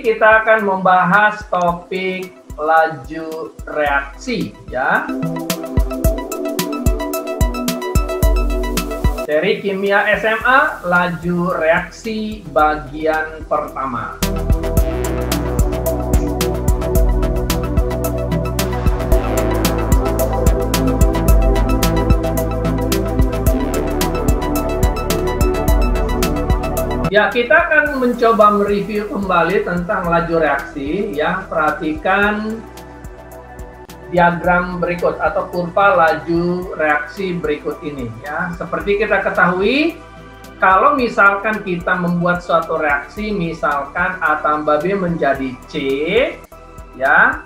kita akan membahas topik laju reaksi ya. Seri Kimia SMA, laju reaksi bagian pertama. Ya, kita akan mencoba mereview kembali tentang laju reaksi ya. Perhatikan diagram berikut atau kurva laju reaksi berikut ini ya. Seperti kita ketahui, kalau misalkan kita membuat suatu reaksi, misalkan A tambah B menjadi C ya.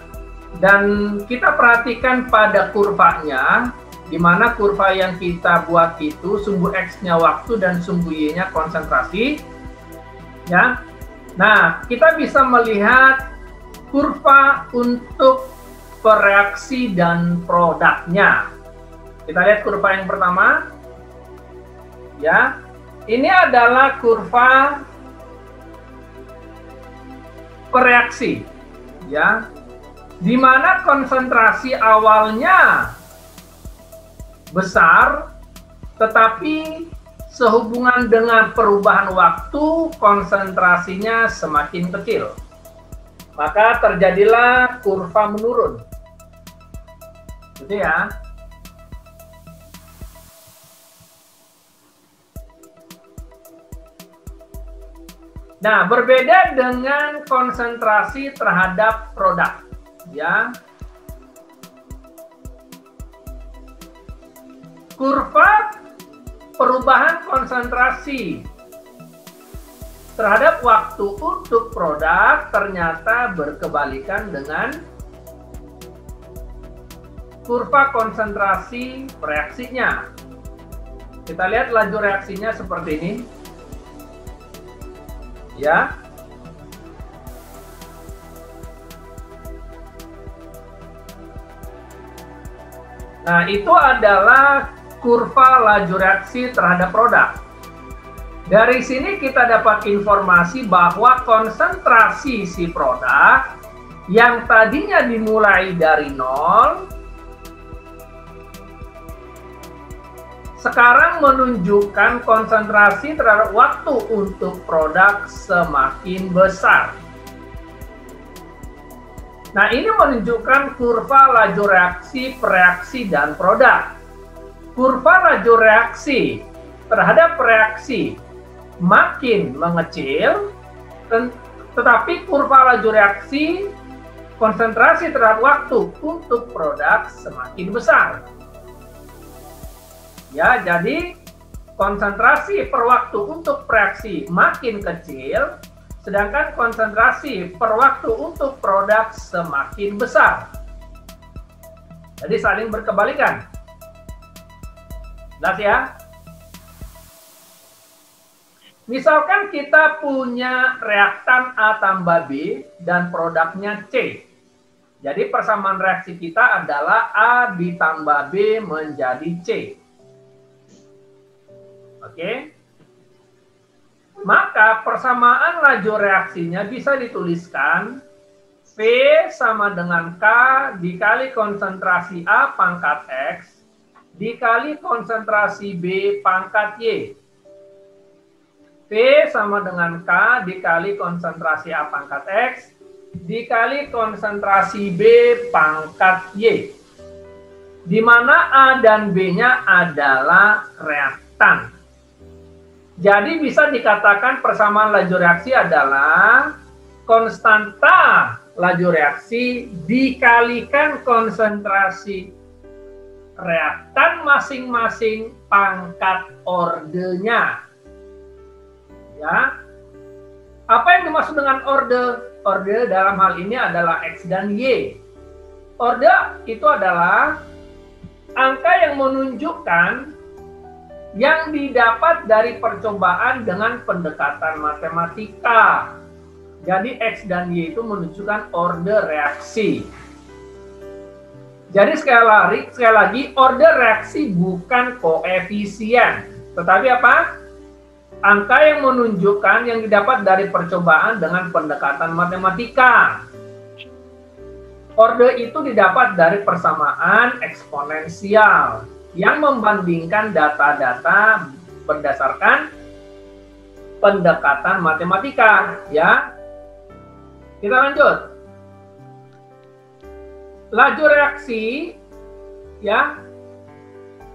Dan kita perhatikan pada kurvanya, di mana kurva yang kita buat itu sumbu X-nya waktu dan sumbu Y-nya konsentrasi ya. Nah, kita bisa melihat kurva untuk reaksi dan produknya. Kita lihat kurva yang pertama ya. Ini adalah kurva reaksi ya, di mana konsentrasi awalnya besar, tetapi sehubungan dengan perubahan waktu konsentrasinya semakin kecil. Maka terjadilah kurva menurun. Gitu ya. Nah, berbeda dengan konsentrasi terhadap produk ya. Kurva perubahan konsentrasi terhadap waktu untuk produk ternyata berkebalikan dengan kurva konsentrasi reaksinya. Kita lihat laju reaksinya seperti ini ya. Nah, itu adalah kurva laju reaksi terhadap produk. Dari sini kita dapat informasi bahwa konsentrasi si produk yang tadinya dimulai dari 0 sekarang menunjukkan konsentrasi terhadap waktu untuk produk semakin besar. Nah, ini menunjukkan kurva laju reaksi, reaksi dan produk. Kurva laju reaksi terhadap reaksi makin mengecil, tetapi kurva laju reaksi konsentrasi terhadap waktu untuk produk semakin besar. Ya, jadi konsentrasi per waktu untuk reaksi makin kecil, sedangkan konsentrasi per waktu untuk produk semakin besar. Jadi saling berkebalikan. Jelas ya? Misalkan kita punya reaktan A tambah B dan produknya C. Jadi persamaan reaksi kita adalah A ditambah B menjadi C. Oke. Maka persamaan laju reaksinya bisa dituliskan P sama dengan K dikali konsentrasi A pangkat X dikali konsentrasi B pangkat Y. P sama dengan K dikali konsentrasi A pangkat X dikali konsentrasi B pangkat Y. Di mana A dan B-nya adalah reaktan. Jadi bisa dikatakan persamaan laju reaksi adalah konstanta laju reaksi dikalikan konsentrasi reaktan masing-masing pangkat ordenya. Ya. Apa yang dimaksud dengan orde? Orde dalam hal ini adalah X dan Y. Orde itu adalah angka yang menunjukkan yang didapat dari percobaan dengan pendekatan matematika. Jadi X dan Y itu menunjukkan orde reaksi. Jadi sekali lagi orde reaksi bukan koefisien, tetapi apa? Angka yang menunjukkan yang didapat dari percobaan dengan pendekatan matematika. Orde itu didapat dari persamaan eksponensial yang membandingkan data-data berdasarkan pendekatan matematika, ya. Kita lanjut. Laju reaksi, ya.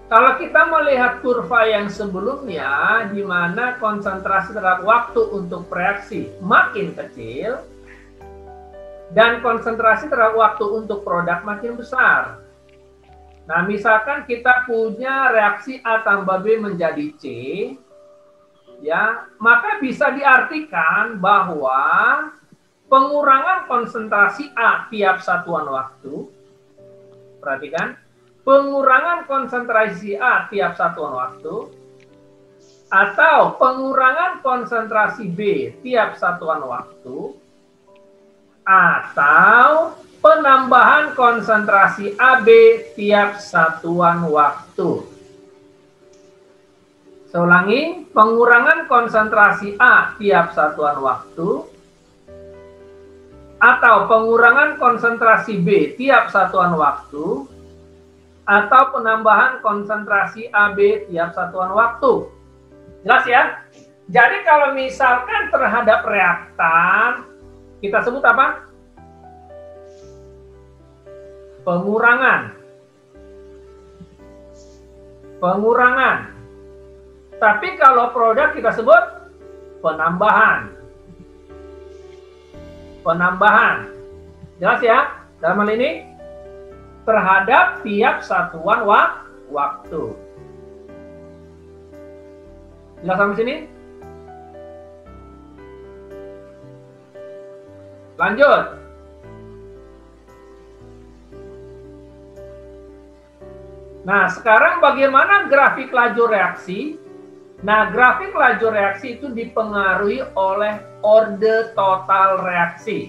Kalau kita melihat kurva yang sebelumnya, di mana konsentrasi terhadap waktu untuk reaksi makin kecil, dan konsentrasi terhadap waktu untuk produk makin besar. Nah, misalkan kita punya reaksi A tambah B menjadi C, ya, maka bisa diartikan bahwa pengurangan konsentrasi A tiap satuan waktu, perhatikan, pengurangan konsentrasi A tiap satuan waktu, atau pengurangan konsentrasi B tiap satuan waktu, atau penambahan konsentrasi AB tiap satuan waktu. Saya ulangi, pengurangan konsentrasi A tiap satuan waktu, atau pengurangan konsentrasi B tiap satuan waktu, atau penambahan konsentrasi AB tiap satuan waktu. Jelas ya? Jadi kalau misalkan terhadap reaktan, kita sebut apa? Pengurangan. Pengurangan. Tapi kalau produk kita sebut penambahan. Penambahan. Jelas ya? Dalam hal ini, terhadap tiap satuan waktu. Jelas sampai sini? Lanjut. Nah, sekarang bagaimana grafik laju reaksi? Nah, grafik laju reaksi itu dipengaruhi oleh orde total reaksi.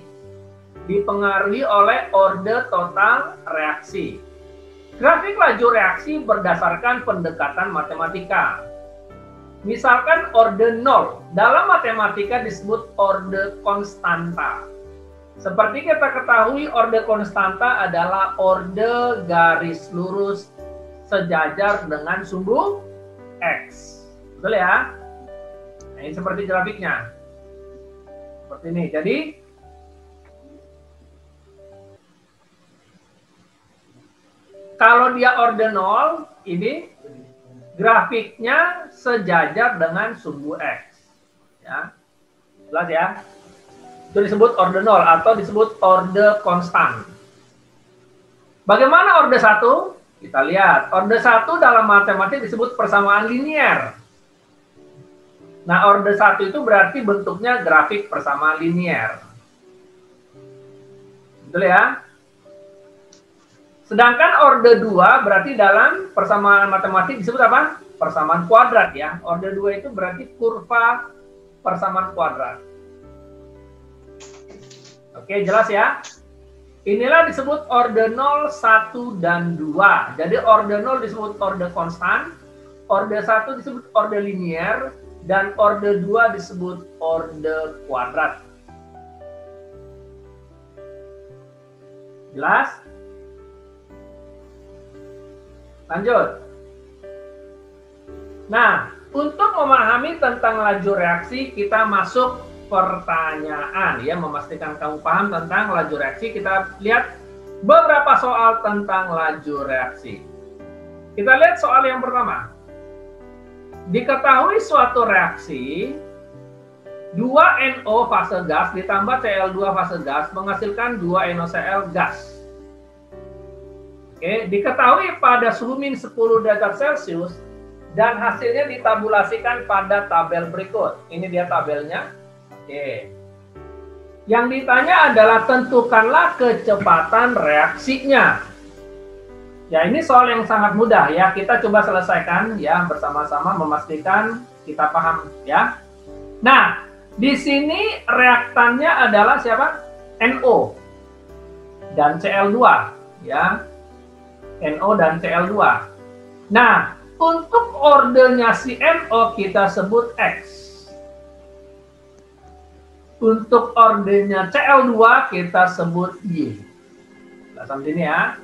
Dipengaruhi oleh orde total reaksi. Grafik laju reaksi berdasarkan pendekatan matematika. Misalkan orde 0, dalam matematika disebut orde konstanta. Seperti kita ketahui, orde konstanta adalah orde garis lurus sejajar dengan sumbu X. Betul ya? Nah, ini seperti grafiknya. Seperti ini. Jadi, kalau dia orde 0, ini grafiknya sejajar dengan sumbu X. Ya. Jelas ya? Itu disebut orde 0 atau disebut orde konstan. Bagaimana orde 1? Kita lihat. Orde 1 dalam matematik disebut persamaan linier. Nah, orde 1 itu berarti bentuknya grafik persamaan linier. Betul ya? Sedangkan orde 2 berarti dalam persamaan matematik disebut apa? Persamaan kuadrat ya. Orde 2 itu berarti kurva persamaan kuadrat. Oke, jelas ya? Inilah disebut orde 0, 1, dan 2. Jadi orde 0 disebut orde konstan, orde 1 disebut orde linier, dan orde 2 disebut orde kuadrat. Jelas? Lanjut. Nah, untuk memahami tentang laju reaksi, kita masuk pertanyaan ya, memastikan kamu paham tentang laju reaksi. Kita lihat beberapa soal tentang laju reaksi. Kita lihat soal yang pertama. Diketahui suatu reaksi 2NO fase gas ditambah Cl2 fase gas menghasilkan 2 NaCl gas. Oke, diketahui pada suhu min 10 derajat Celcius dan hasilnya ditabulasikan pada tabel berikut. Ini dia tabelnya. Oke. Yang ditanya adalah tentukanlah kecepatan reaksinya. Ya, ini soal yang sangat mudah ya. Kita coba selesaikan ya bersama-sama, memastikan kita paham ya. Nah, di sini reaktannya adalah siapa? NO dan Cl2 ya. NO dan Cl2. Nah, untuk ordenya si NO kita sebut X. Untuk ordernya CL2 kita sebut Y. Nah, sampai sini ya.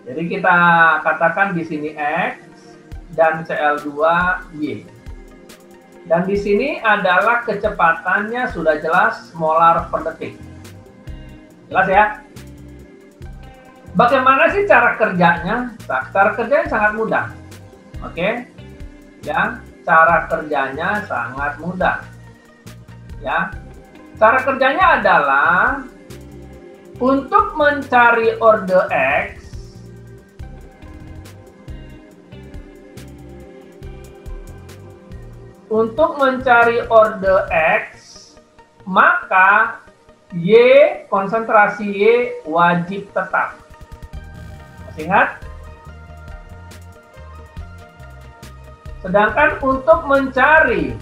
Jadi kita katakan di sini X dan CL2 Y. Dan di sini adalah kecepatannya sudah jelas molar per detik. Jelas ya? Bagaimana sih cara kerjanya? Nah, cara kerjanya sangat mudah. Oke? Ya, cara kerjanya sangat mudah. Ya, cara kerjanya adalah untuk mencari order X, maka Y, konsentrasi Y wajib tetap. Masih ingat? Sedangkan untuk mencari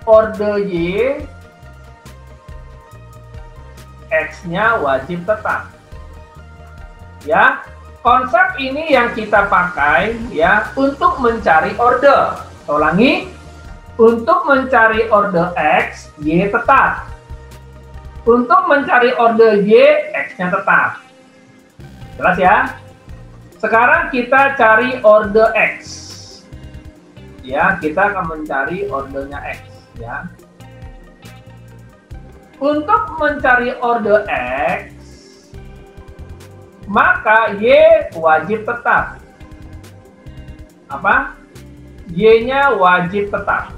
order Y, X-nya wajib tetap. Ya, konsep ini yang kita pakai ya untuk mencari order. Ulangi, untuk mencari order X, Y tetap. Untuk mencari order Y, X-nya tetap. Jelas ya? Sekarang kita cari order X. Ya, kita akan mencari ordernya X. Ya. Untuk mencari order X, maka Y wajib tetap. Apa? Y-nya wajib tetap.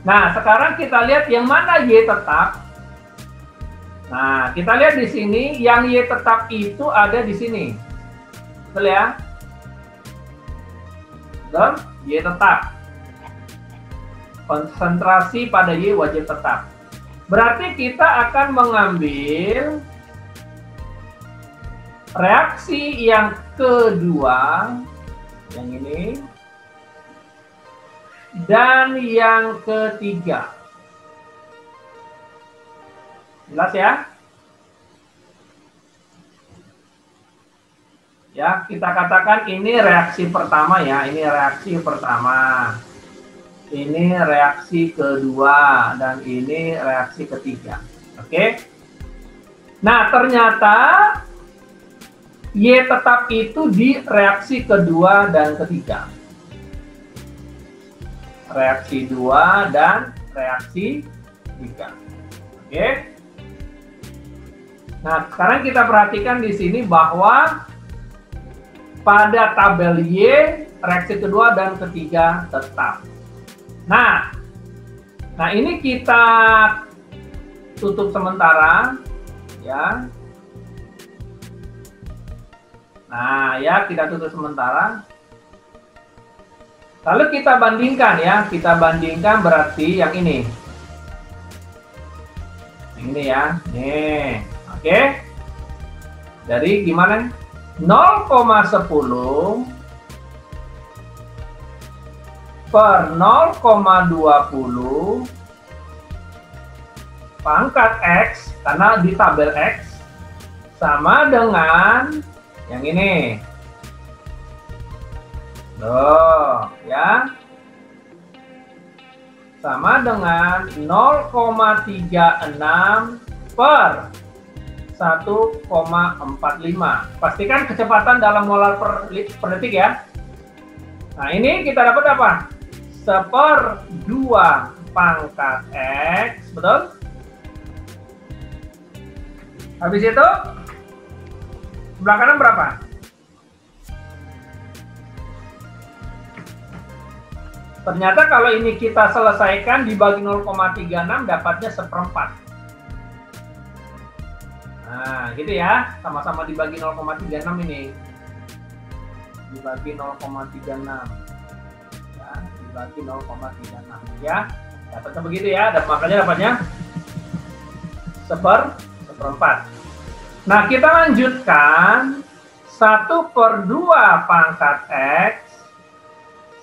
Nah, sekarang kita lihat yang mana Y tetap. Nah, kita lihat di sini yang Y tetap itu ada di sini. Betul ya? Betul? Y tetap. Konsentrasi pada Y wajib tetap. Berarti kita akan mengambil reaksi yang kedua, yang ini, dan yang ketiga. Jelas ya? Ya, kita katakan ini reaksi pertama ya, ini reaksi pertama. Ini reaksi kedua dan ini reaksi ketiga. Oke. Nah, ternyata Y tetap itu di reaksi kedua dan ketiga. Reaksi 2 dan reaksi 3. Oke. Nah, sekarang kita perhatikan di sini bahwa pada tabel Y reaksi kedua dan ketiga tetap. Nah, ini kita tutup sementara, ya. Nah, ya kita tutup sementara. Lalu kita bandingkan ya, kita bandingkan berarti yang ini. Yang ini ya, nih, oke. Jadi gimana? 0,10 per 0,20 pangkat X, karena di tabel X, sama dengan yang ini. Loh, ya. Sama dengan 0,36 per 1,45. Pastikan kecepatan dalam molar per detik ya. Nah, ini kita dapat apa? 1/2 pangkat X, betul? Habis itu, sebelah kanan berapa? Ternyata kalau ini kita selesaikan dibagi 0,36 dapatnya 1/4. Nah, gitu ya. Sama-sama dibagi 0,36 ini. Dibagi 0,36. Ya, dibagi 0,36 ya. Dapatnya begitu ya. Dan makanya dapatnya 1/4. Nah, kita lanjutkan 1/2 pangkat X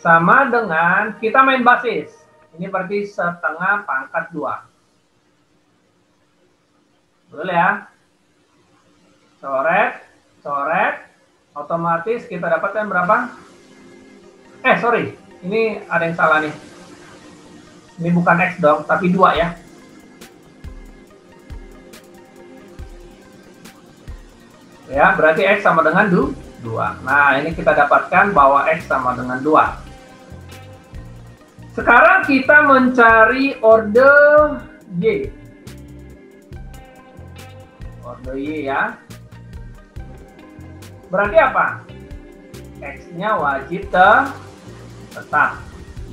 sama dengan, kita main basis. Ini berarti 1/2 pangkat 2. Betul ya? Coret, otomatis kita dapatkan berapa? Sorry, Ini ada yang salah nih. Ini bukan X dong, tapi 2 ya. Ya, berarti X sama dengan 2. Nah, ini kita dapatkan bahwa X sama dengan 2. Sekarang kita mencari order Y. Order Y ya. Berarti apa? X-nya wajib tetap.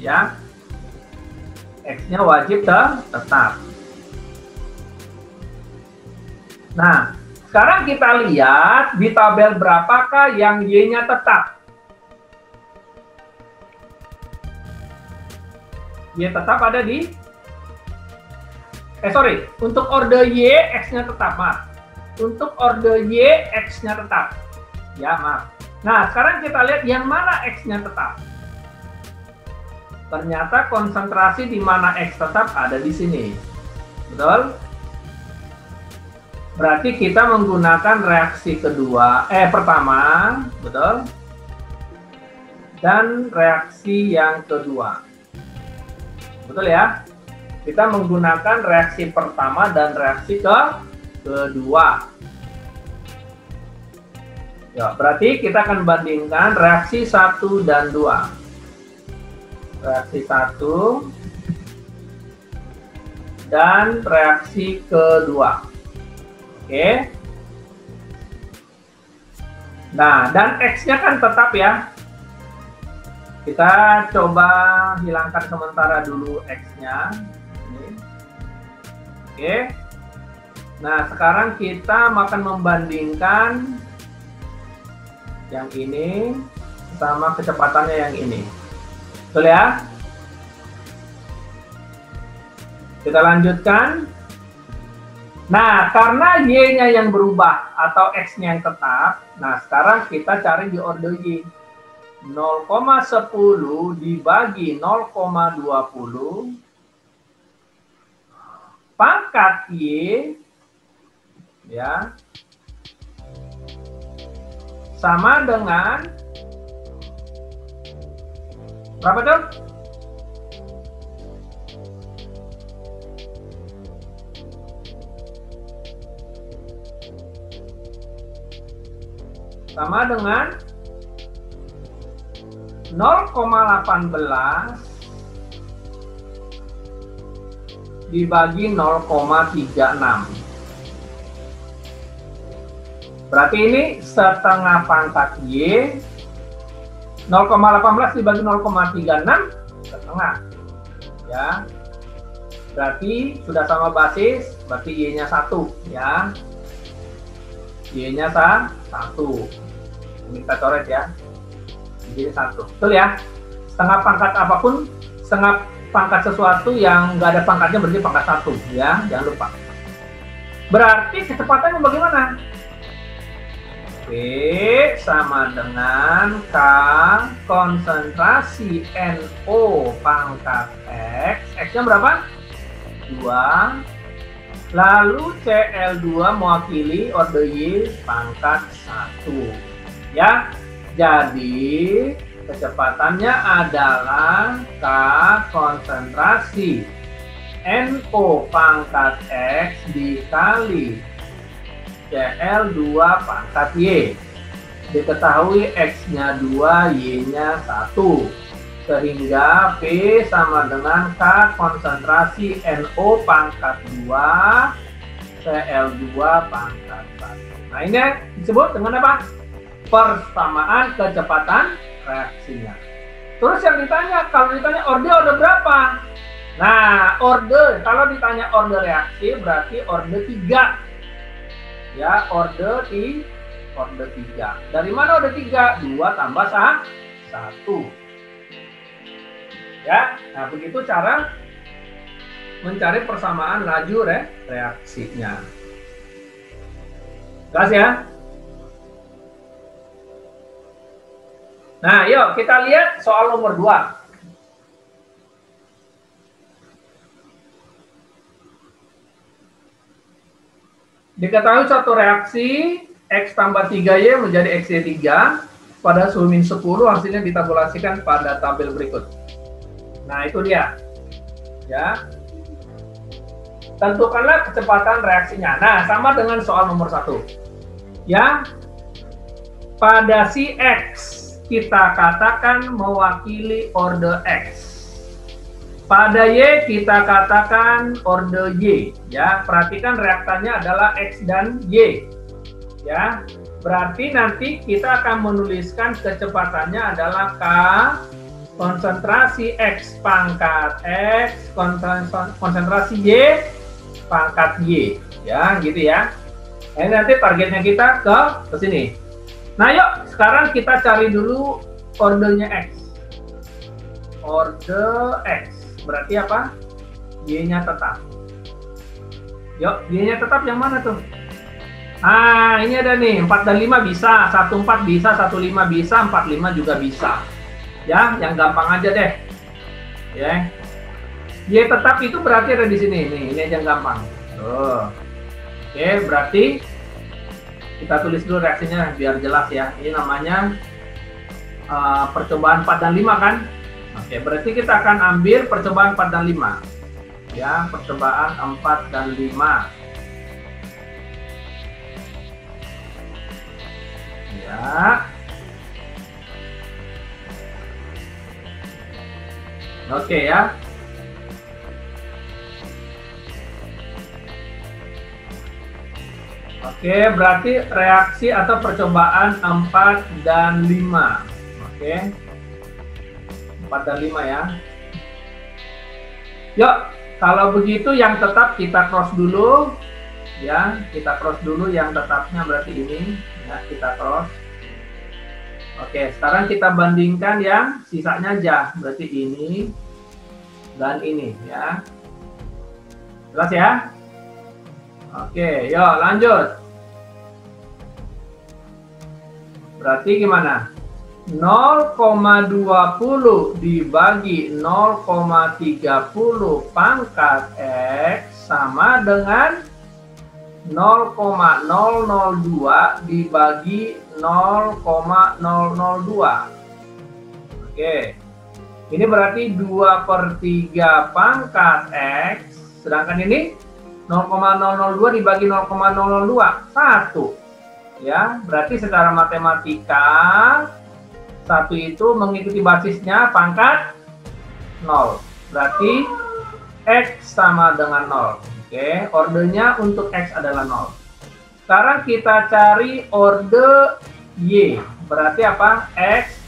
Ya. X-nya wajib tetap. Nah, sekarang kita lihat di tabel berapakah yang Y-nya tetap. Y tetap ada di untuk order Y X-nya tetap, maaf. Untuk order Y X-nya tetap. Ya, maaf. Nah, sekarang kita lihat yang mana X-nya tetap. Ternyata konsentrasi di mana X tetap ada di sini. Betul? Berarti kita menggunakan reaksi pertama, betul? Dan reaksi yang kedua. Betul ya? Kita menggunakan reaksi pertama dan reaksi kedua. Ya, berarti kita akan bandingkan reaksi 1 dan 2. Reaksi 1 dan reaksi kedua. Oke. Nah, dan X-nya kan tetap ya. Kita coba hilangkan sementara dulu X-nya. Oke. Nah, sekarang kita akan membandingkan yang ini sama kecepatannya yang ini. Betul ya? Kita lanjutkan. Nah, karena Y-nya yang berubah atau X-nya yang tetap, nah sekarang kita cari di order Y. 0,10 dibagi 0,20 pangkat Y ya sama dengan berapa tuh? Sama dengan 0,18 dibagi 0,36. Berarti ini setengah pangkat Y. 0,18 dibagi 0,36 setengah. Ya. Berarti sudah sama basis, berarti Y-nya 1 ya. Y-nya 1. Ini kita coret ya. Jadi 1. Betul ya? Setengah pangkat apapun, setengah pangkat sesuatu yang nggak ada pangkatnya berarti pangkat 1 ya. Jangan lupa. Berarti kecepatannya bagaimana? V sama dengan K konsentrasi NO pangkat X. X-nya berapa? 2. Lalu Cl2 mewakili order Y pangkat 1. Ya. Jadi kecepatannya adalah K konsentrasi NO pangkat X dikali Cl2 pangkat Y. Diketahui X-nya 2, Y-nya 1. Sehingga P sama dengan K konsentrasi NO pangkat 2, Cl2 pangkat 1. Nah, ini disebut dengan apa? Persamaan kecepatan reaksinya. Terus yang ditanya, kalau ditanya order berapa? Nah, kalau ditanya order reaksi berarti order 3. Ya, order 3. Dari mana order 3? 2 tambah 1. Ya, nah begitu cara mencari persamaan laju reaksinya. Jelas ya? Nah, yuk kita lihat soal nomor 2. Diketahui satu reaksi X tambah 3Y menjadi XY3 pada suhu min 10, hasilnya ditabulasikan pada tabel berikut. Nah, itu dia. Ya. Tentukanlah kecepatan reaksinya. Nah, sama dengan soal nomor 1. Ya. Pada si X kita katakan mewakili orde X. Pada Y kita katakan orde Y. Ya, perhatikan reaktannya adalah X dan Y. Ya, berarti nanti kita akan menuliskan kecepatannya adalah K konsentrasi X pangkat X, konsentrasi Y pangkat Y. Ya, gitu ya. Ini nanti targetnya kita ke sini. Nah, yuk sekarang kita cari dulu ordenya X. Orde X berarti apa? Y-nya tetap. Yuk, Y-nya tetap yang mana tuh? Ah, ini ada nih, 4 dan 5 bisa, 14 bisa, 15 bisa, 45 juga bisa. Ya, yang gampang aja deh. Ya. Y tetap itu berarti ada di sini. Nih, ini aja yang gampang. Tuh. Oke, berarti kita tulis dulu reaksinya biar jelas ya. Ini namanya percobaan 4 dan 5 kan? Oke, berarti kita akan ambil percobaan 4 dan 5. Ya, percobaan 4 dan 5. Ya. Oke ya. Oke, berarti reaksi atau percobaan 4 dan 5. Oke. 4 dan 5 ya. Yuk, kalau begitu yang tetap kita cross dulu. Ya, kita cross dulu yang tetapnya berarti ini. Ya, kita cross. Oke, sekarang kita bandingkan yang sisanya aja. Berarti ini dan ini ya. Jelas ya? Oke, yuk lanjut. Berarti gimana? 0,20 dibagi 0,30 pangkat X sama dengan 0,002 dibagi 0,002. Oke. Ini berarti 2/3 pangkat X. Sedangkan ini 0,002 dibagi 0,002. 1. Ya, berarti secara matematika 1 itu mengikuti basisnya pangkat 0. Berarti X sama dengan 0. Oke, ordenya untuk X adalah 0. Sekarang kita cari orde Y. Berarti apa? X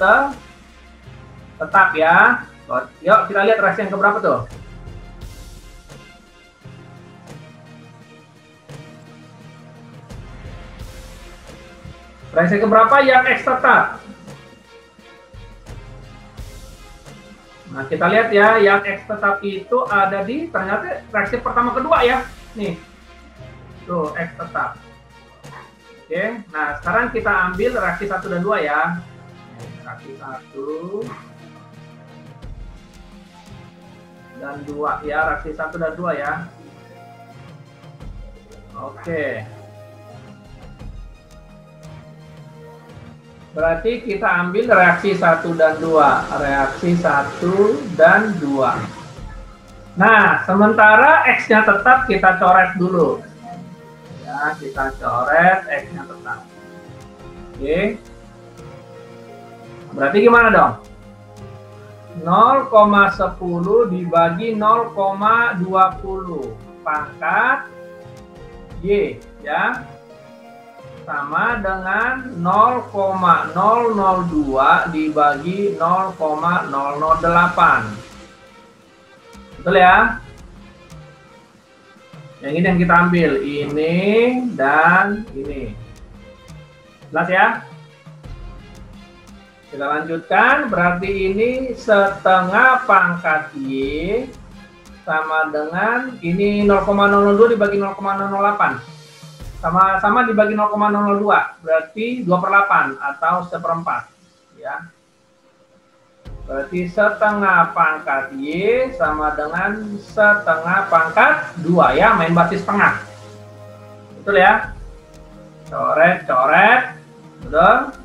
tetap ya. Yuk kita lihat reaksi yang keberapa tuh. Reaksi keberapa yang X tetap? Nah, kita lihat ya, yang X tetap itu ada di ternyata reaksi pertama kedua ya. Nih. Tuh, X tetap. Oke, nah sekarang kita ambil reaksi 1 dan 2 ya. Reaksi 1 dan 2 ya, reaksi 1 dan 2 ya. Oke. Berarti kita ambil reaksi 1 dan 2. Reaksi 1 dan 2. Nah, sementara X-nya tetap kita coret dulu. Ya, kita coret X-nya tetap. Oke. Berarti gimana dong? 0,10 dibagi 0,20 pangkat Y, ya. Sama dengan 0,002 dibagi 0,008. Betul ya? Yang ini yang kita ambil, ini dan ini. Jelas ya? Kita lanjutkan, berarti ini setengah pangkat Y sama dengan ini 0,002 dibagi 0,008. Sama-sama dibagi 0,002, berarti 2/8 atau 1/4. Ya. Berarti setengah pangkat Y sama dengan setengah pangkat 2 ya, main basis tengah. Betul ya? Coret, coret. Betul?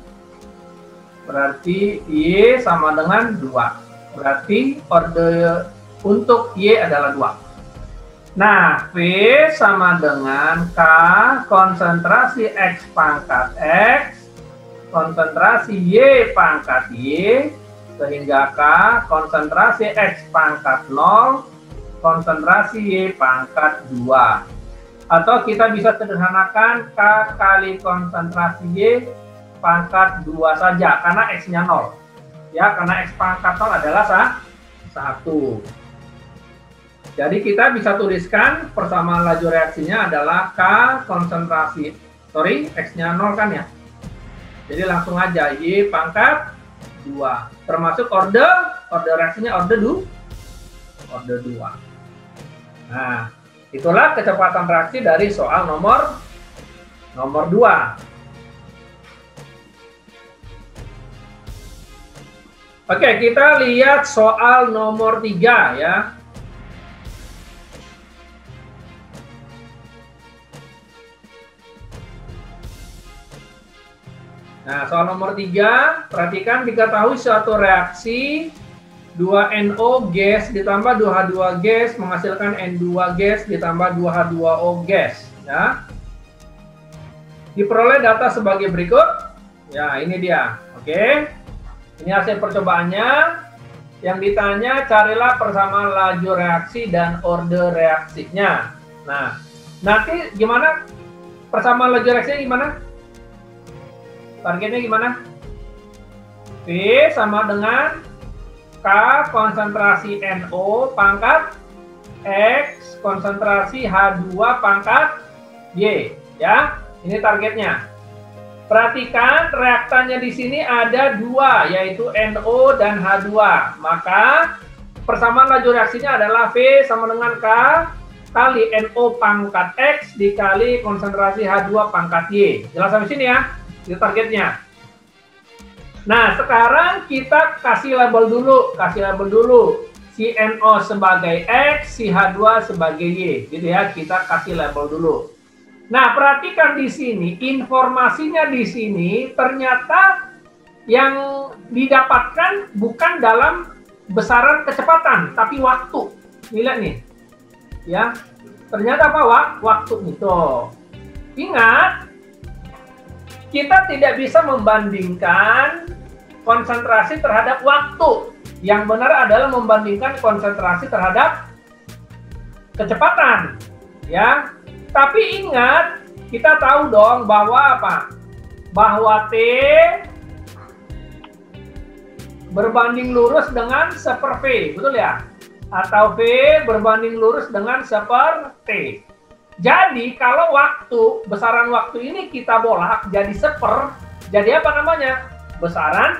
Berarti Y sama dengan 2. Berarti order untuk Y adalah 2. Nah, V sama dengan K konsentrasi X pangkat X, konsentrasi Y pangkat Y, sehingga K konsentrasi X pangkat 0, konsentrasi Y pangkat 2. Atau kita bisa sederhanakan K kali konsentrasi Y pangkat 2 saja, karena X-nya 0. Ya, karena X pangkat 0 adalah 1. Jadi kita bisa tuliskan persamaan laju reaksinya adalah K konsentrasi, X-nya 0 kan ya. Jadi langsung aja Y pangkat 2. Termasuk order reaksinya order 2. Nah, itulah kecepatan reaksi dari soal nomor 2. Oke, kita lihat soal nomor 3 ya. Nah, soal nomor 3, perhatikan diketahui suatu reaksi 2NO gas ditambah 2H2 gas menghasilkan N2 gas ditambah 2H2O gas. Ya. Diperoleh data sebagai berikut. Ya, ini dia. Oke. Ini hasil percobaannya. Yang ditanya, carilah persamaan laju reaksi dan order reaksinya. Nah, nanti gimana? Persamaan laju reaksinya gimana? Targetnya gimana? V sama dengan K konsentrasi NO pangkat X konsentrasi H2 pangkat Y. Ya, ini targetnya. Perhatikan reaktannya di sini ada 2, yaitu NO dan H2. Maka persamaan laju reaksinya adalah V sama dengan K kali NO pangkat X dikali konsentrasi H2 pangkat Y. Jelas sampai sini ya? Itu targetnya. Nah, sekarang kita kasih label dulu. Si NO sebagai X, si H2 sebagai Y. Gitu ya, kita kasih label dulu. Nah, perhatikan di sini, informasinya di sini ternyata yang didapatkan bukan dalam besaran kecepatan, tapi waktu. Lihat nih. Ya. Ternyata apa, waktu itu. Ingat, kita tidak bisa membandingkan konsentrasi terhadap waktu. Yang benar adalah membandingkan konsentrasi terhadap kecepatan. Ya. Tapi ingat, kita tahu dong bahwa apa? Bahwa T berbanding lurus dengan 1/V, betul ya? Atau V berbanding lurus dengan 1/T. Jadi kalau besaran waktu ini kita bolak jadi 1/, jadi apa namanya? Besaran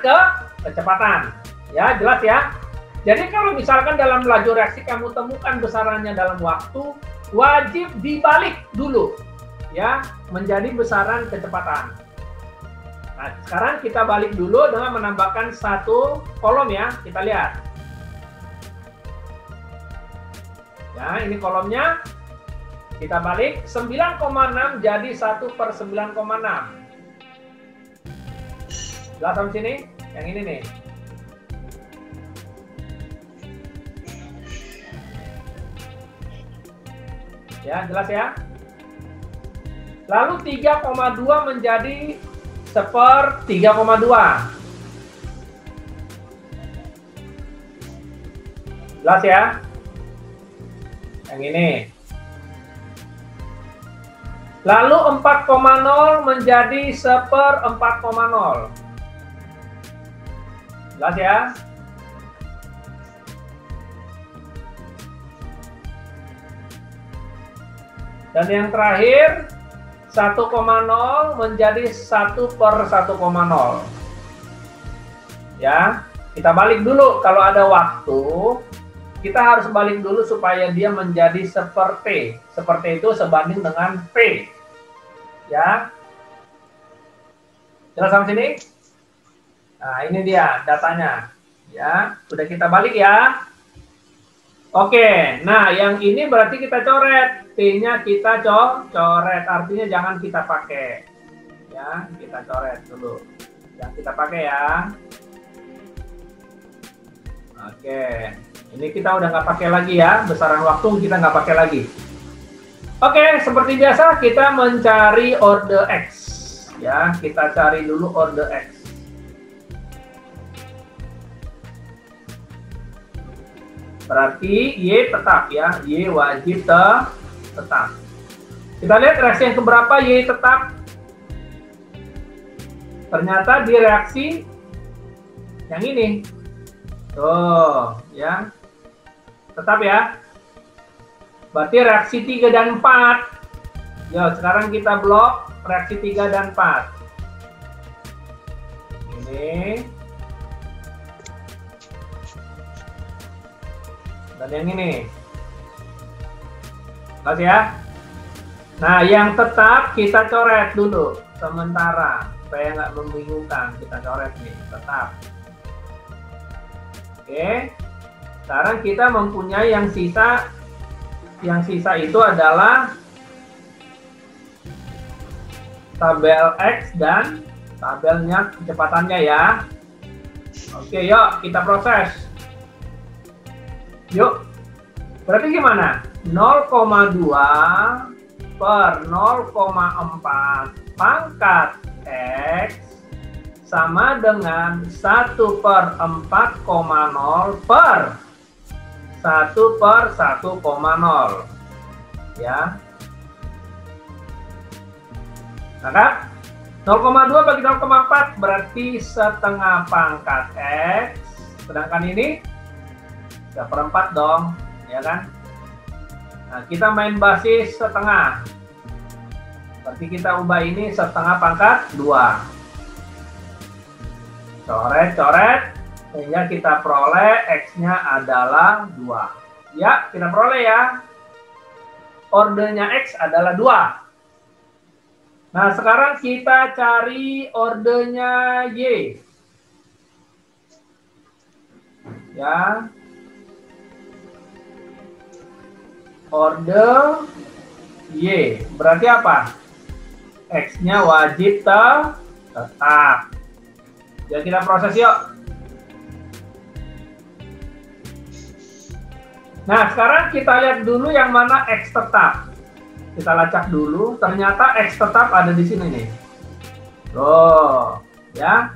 kecepatan. Ya, jelas ya? Jadi kalau misalkan dalam laju reaksi kamu temukan besarannya dalam waktu, wajib dibalik dulu ya menjadi besaran kecepatan. Nah, sekarang kita balik dulu dengan menambahkan 1 kolom ya. Kita lihat. Ya, ini kolomnya. Kita balik 9,6 jadi 1/9,6. Jelas sampai sini? Yang ini nih. Ya, jelas ya? Lalu 3,2 menjadi 1/3,2. Jelas ya? Yang ini. Lalu 4,0 menjadi 1/4,0. Jelas ya? Dan yang terakhir 1,0 menjadi 1/1,0. Ya, kita balik dulu. Kalau ada waktu, kita harus balik dulu supaya dia menjadi 1/T. 1/T itu sebanding dengan P. Ya. Jelas sampai sini? Nah, ini dia datanya. Ya, sudah kita balik ya. Oke, nah yang ini berarti kita coret. T-nya kita coret, artinya jangan kita pakai. Ya, kita coret dulu. Jangan kita pakai ya. Oke, ini kita udah nggak pakai lagi ya, besaran waktu kita nggak pakai lagi. Oke, seperti biasa kita mencari order X. Ya, kita cari dulu order X. Berarti Y tetap ya, Y wajib tetap. Kita lihat reaksi yang keberapa Y tetap. Ternyata di reaksi yang ini. Tuh, ya. Tetap ya. Berarti reaksi 3 dan 4. Yo, sekarang kita blok reaksi 3 dan 4. Ini. Dan yang ini. Jelas ya? Nah, yang tetap kita coret dulu sementara supaya nggak membingungkan. Kita coret nih, tetap. Oke. Sekarang kita mempunyai yang sisa. Yang sisa itu adalah tabel X dan tabelnya kecepatannya ya. Oke, yuk kita proses. Yuk. Berarti gimana? 0,2 per 0,4 pangkat X sama dengan 1 per 4,0 per 1 per 1,0 ya. Maka 0,2 bagi 0,4 berarti setengah pangkat X. Sedangkan ini 1/4 dong, ya kan? Nah, kita main basis setengah. Berarti kita ubah ini setengah pangkat 2. Coret-coret. Sehingga kita peroleh X-nya adalah 2. Ya, kita peroleh ya. Ordernya X adalah 2. Nah, sekarang kita cari ordernya Y. Ya. Order Y. Berarti apa? X-nya wajib tetap. Jadi kita proses yuk. Nah, sekarang kita lihat dulu yang mana X tetap. Kita lacak dulu, ternyata X tetap ada di sini nih. Loh, ya.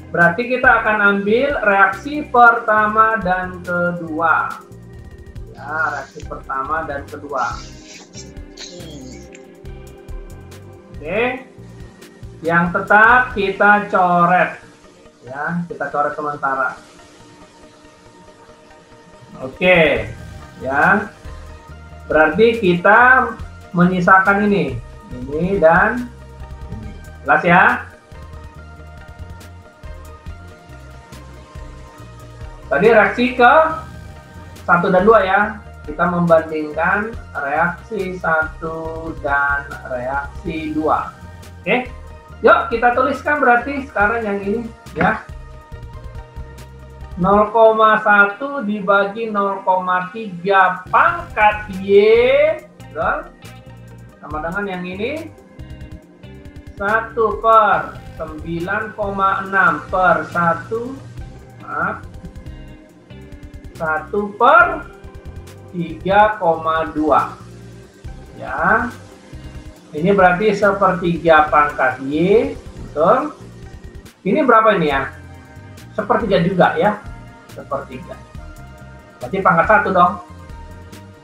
Berarti kita akan ambil reaksi pertama dan kedua. Ya, reaksi pertama dan kedua. Oke. Yang tetap kita coret. Ya, kita coret sementara. Oke, ya. Berarti kita menyisakan ini dan ini. Jelas ya? Tadi reaksi ke 1 dan 2 ya. Kita membandingkan reaksi 1 dan reaksi 2. Oke. Yuk, kita tuliskan berarti sekarang yang ini ya. 0,1 dibagi 0,3 pangkat Y sama dengan yang ini 1 per 9,6 per 1 1 per 3,2 ya. Ini berarti 1/3 pangkat Y, betul. Ini berapa ini ya? 1/3 juga ya, 1/3. Berarti pangkat 1 dong.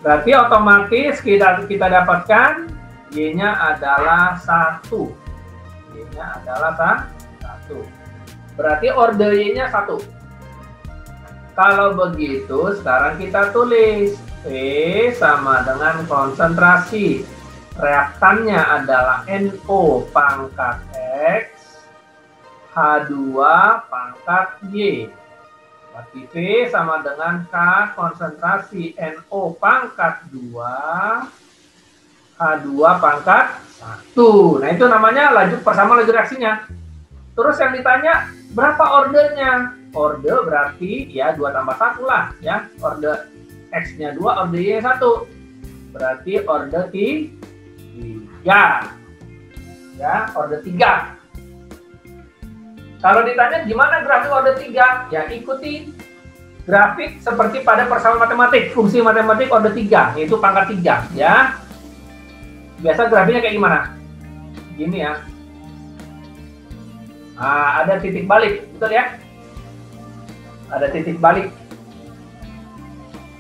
Berarti otomatis kita dapatkan Y-nya adalah 1. Y-nya adalah 1. Berarti order Y-nya 1. Kalau begitu, sekarang kita tulis V sama dengan konsentrasi. Reaktannya adalah NO pangkat X H2 pangkat Y. Berarti V sama dengan K konsentrasi NO pangkat 2 H2 pangkat 1. Nah, itu namanya laju persama laju reaksinya. Terus yang ditanya berapa ordernya? Order berarti ya 2 tambah 1 lah ya. Order X-nya 2, order Y-nya 1. Berarti order 3. Ya, order 3. Kalau ditanya gimana grafik order 3? Ya ikuti grafik seperti pada persamaan matematik, fungsi matematik order 3, yaitu pangkat 3, ya. Biasa grafiknya kayak gimana? Gini ya. Nah, ada titik balik, betul ya? Ada titik balik.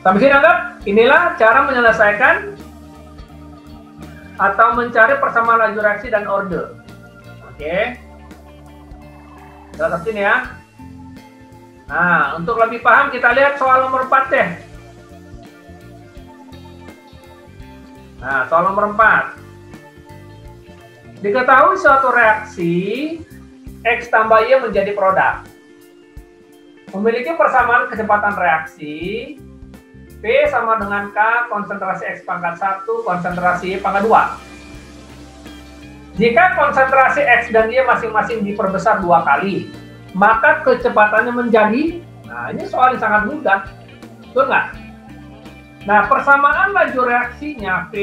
Sampai sini anggap, inilah cara menyelesaikan atau mencari persamaan laju reaksi dan order. Oke. Kita sini ya. Nah, untuk lebih paham kita lihat soal nomor 4 deh. Nah, soal nomor 4. Diketahui suatu reaksi X tambah Y menjadi produk. Memiliki persamaan kecepatan reaksi P sama dengan K, konsentrasi X pangkat 1, konsentrasi Y pangkat 2. Jika konsentrasi X dan Y masing-masing diperbesar 2 kali, maka kecepatannya menjadi, nah ini soal yang sangat mudah, betul nggak? Nah, persamaan laju reaksinya P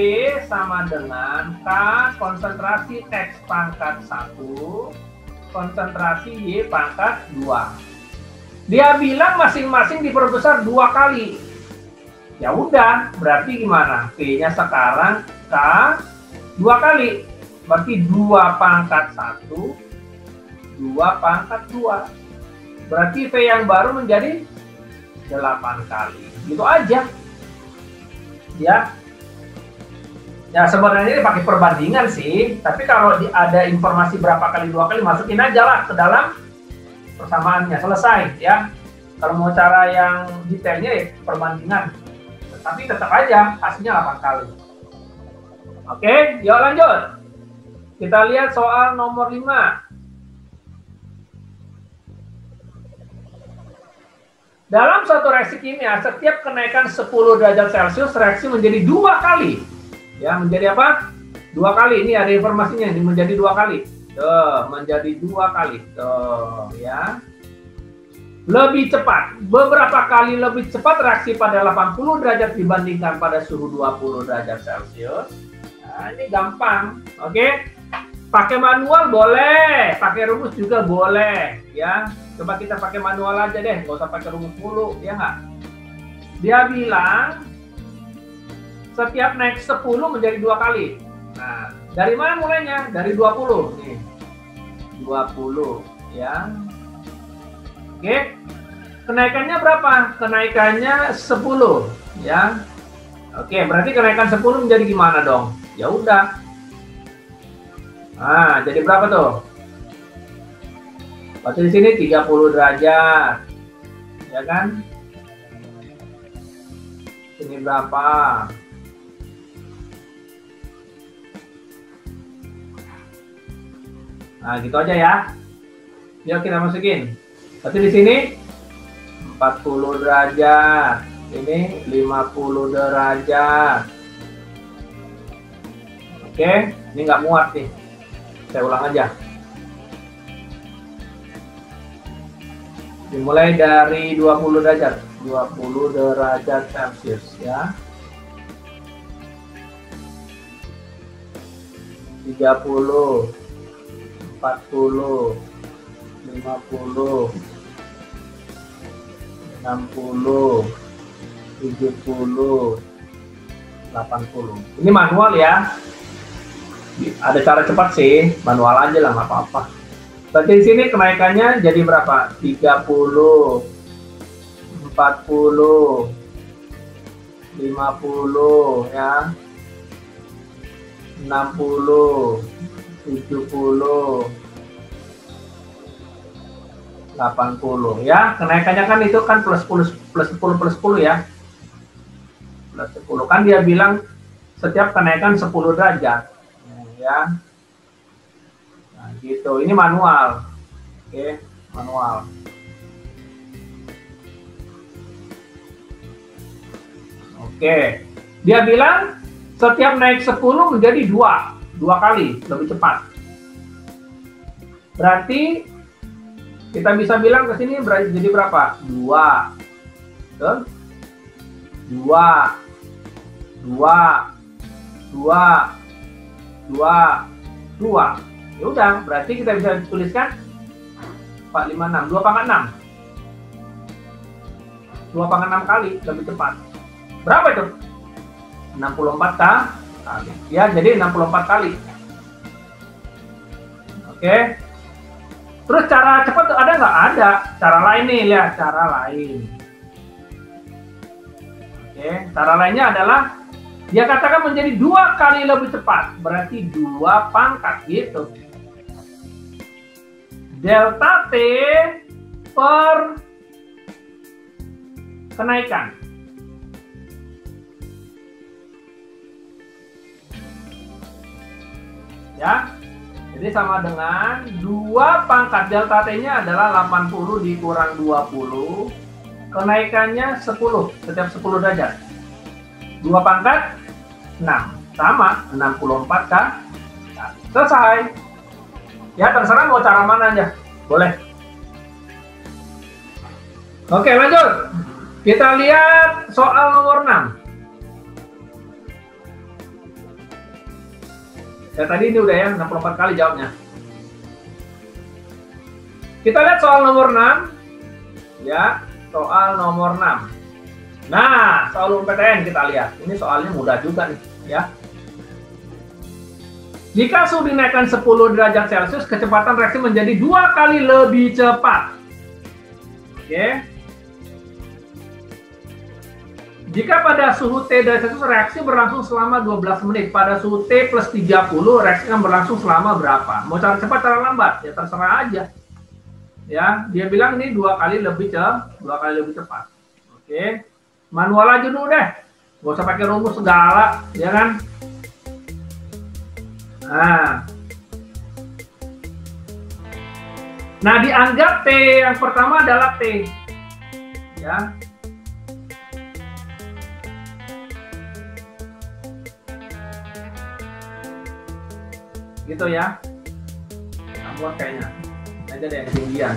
sama dengan K, konsentrasi X pangkat 1, konsentrasi Y pangkat 2. Dia bilang masing-masing diperbesar 2 kali. Ya udah, berarti gimana? P-nya sekarang K 2 kali. Berarti 2 pangkat 1, 2 pangkat 2. Berarti V yang baru menjadi 8 kali. Gitu aja. Ya. Ya sebenarnya ini pakai perbandingan sih. Tapi kalau ada informasi berapa kali 2 kali, masukin aja lah ke dalam persamaannya. Selesai ya. Kalau mau cara yang detailnya ya perbandingan. Tapi tetap aja hasilnya 8 kali. Oke, yuk lanjut. Kita lihat soal nomor 5. Dalam suatu reaksi kimia, setiap kenaikan 10 derajat Celcius, reaksi menjadi 2 kali. Ya, menjadi apa? 2 kali. Ini ada informasinya, ini menjadi 2 kali. Tuh, menjadi 2 kali. Tuh, ya. Lebih cepat, beberapa kali lebih cepat reaksi pada 80 derajat dibandingkan pada suhu 20 derajat Celcius. Nah, ini gampang, oke? Pakai manual boleh, pakai rumus juga boleh, ya. Coba kita pakai manual aja deh, nggak usah pakai rumus mulu, ya nggak? Dia bilang setiap naik 10 menjadi 2 kali. Nah, dari mana mulainya? Dari 20, nih, 20, ya. Oke, kenaikannya berapa? Kenaikannya 10, ya. Oke, berarti kenaikan 10 menjadi gimana dong? Ya udah. Nah, jadi berapa tuh? Berarti di sini 30 derajat, ya kan? Ini berapa? Nah, gitu aja ya. Yuk kita masukin. Berarti di sini 40 derajat, ini 50 derajat. Oke, ini nggak muat nih. Saya ulang aja. Dimulai dari 20 derajat, 20 derajat Celcius ya. 30, 40, 50, 60, 70, 80. Ini manual ya. Ada cara cepat sih, manual aja lah, nggak apa-apa. Berarti di sini kenaikannya jadi berapa? 30, 40, 50 ya. 60, 70, 80 ya. Kenaikannya kan itu kan plus 10 ya. Plus 10 kan dia bilang setiap kenaikan 10 derajat. Ya. Nah, gitu. Ini manual. Oke, manual. Oke. Dia bilang setiap naik 10 menjadi 2 kali lebih cepat. Berarti kita bisa bilang ke sini jadi berapa? 2. Betul? 2. 2. Ya udah, berarti kita bisa tuliskan 456, 2 pangkat 6. 2/6 kali lebih cepat. Berapa itu? 64 kali. Ya, jadi 64 kali. Oke. Terus cara cepat ada nggak? Ada. Cara lain nih, lihat cara lain. Oke, cara lainnya adalah dia katakan menjadi 2 kali lebih cepat. Berarti 2 pangkat gitu. Delta T per kenaikan. Ya. Jadi sama dengan 2 pangkat delta T-nya adalah 80 dikurang 20. Kenaikannya 10 setiap 10 derajat. 2 pangkat 6 sama 64 kan? Selesai. Ya terserah mau cara mana aja. Boleh. Oke, lanjut. Kita lihat soal nomor 6. Ya tadi ini udah ya, 64 kali jawabnya. Kita lihat soal nomor 6. Ya, soal nomor 6. Nah, soal UMPTN kita lihat. Ini soalnya mudah juga nih, ya. Jika suhu dinaikkan 10 derajat Celcius, kecepatan reaksi menjadi 2 kali lebih cepat. Oke. Jika pada suhu T derajat Celcius reaksi berlangsung selama 12 menit, pada suhu T plus 30 reaksi akan berlangsung selama berapa? Mau cara cepat, cara lambat? Ya terserah aja. Ya, dia bilang ini 2 kali lebih cepat. Oke. Manual aja dulu deh. Gak usah pakai rumus segala, ya kan? Nah, dianggap T yang pertama adalah T. Ya. Gitu ya. Nah, buat kayaknya aja deh yang tinggian.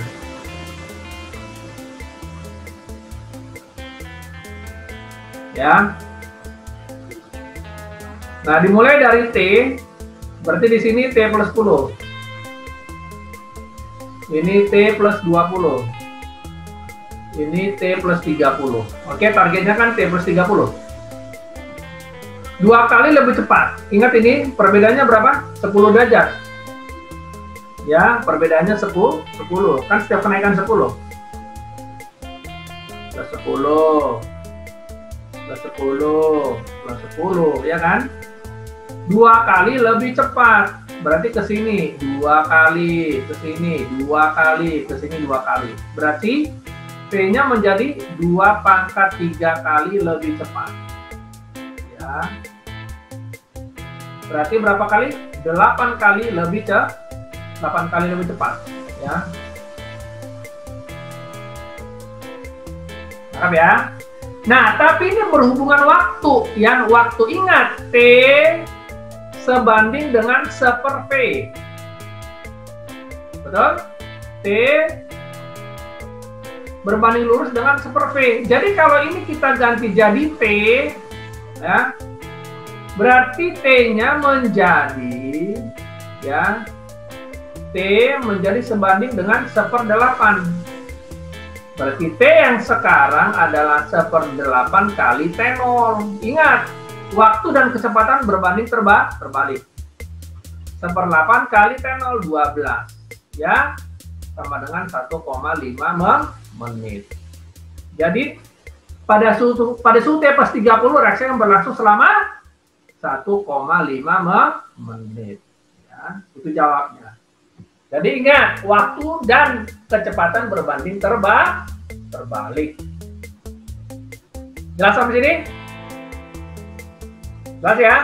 Ya. Nah, dimulai dari T, berarti di sini T plus 10. Ini T plus 20. Ini T plus 30. Oke, targetnya kan T plus 30. 2 kali lebih cepat. Ingat ini perbedaannya berapa? 10 derajat. Ya, perbedaannya 10. Kan setiap kenaikan 10. Plus 10. Plus 10. Plus 10, ya kan? 2 kali lebih cepat. Berarti ke sini 2 kali, ke sini 2 kali, ke sini 2 kali. Berarti P-nya menjadi 2 pangkat 3 kali lebih cepat. Ya. Berarti berapa kali? 8 kali lebih cepat. 8 kali lebih cepat, ya. Paham ya? Nah, tapi ini berhubungan waktu, ya. Waktu ingat T sebanding dengan 1/V. Betul? T berbanding lurus dengan 1/V. Jadi kalau ini kita ganti jadi T, ya, berarti T-nya menjadi, ya, T menjadi sebanding dengan 1/8. Berarti T yang sekarang adalah 1/8 kali T0. Ingat, waktu dan kecepatan berbanding terbalik. 1/8 kali T0, 12. Ya, sama dengan 1,5 menit. Jadi, pada suhu T plus 30, reaksi akan berlangsung selama 1,5 menit. Ya, itu jawabnya. Jadi ingat, waktu dan kecepatan berbanding terbalik. Jelas sampai sini? Jelas ya?